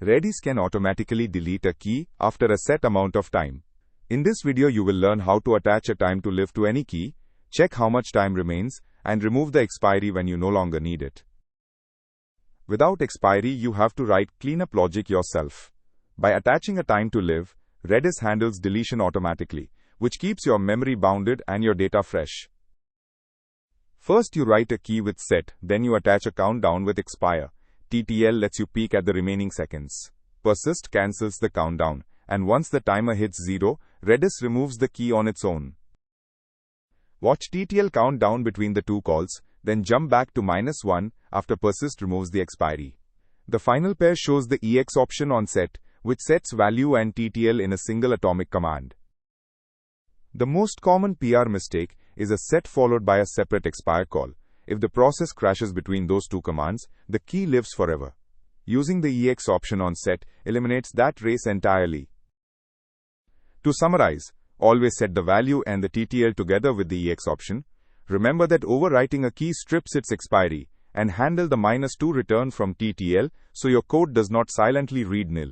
Redis can automatically delete a key after a set amount of time. In this video you will learn how to attach a time to live to any key, check how much time remains, and remove the expiry when you no longer need it. Without expiry, you have to write cleanup logic yourself. By attaching a time to live, Redis handles deletion automatically, which keeps your memory bounded and your data fresh. First you write a key with set, then you attach a countdown with expire. TTL lets you peek at the remaining seconds. Persist cancels the countdown, and once the timer hits 0, Redis removes the key on its own. Watch TTL count down between the two calls, then jump back to -1 after persist removes the expiry. The final pair shows the EX option on set, which sets value and TTL in a single atomic command. The most common PR mistake is a set followed by a separate expire call. If the process crashes between those two commands, the key lives forever. Using the EX option on set eliminates that race entirely. To summarize, always set the value and the TTL together with the EX option. Remember that overwriting a key strips its expiry, and handle the -2 return from TTL so your code does not silently read nil.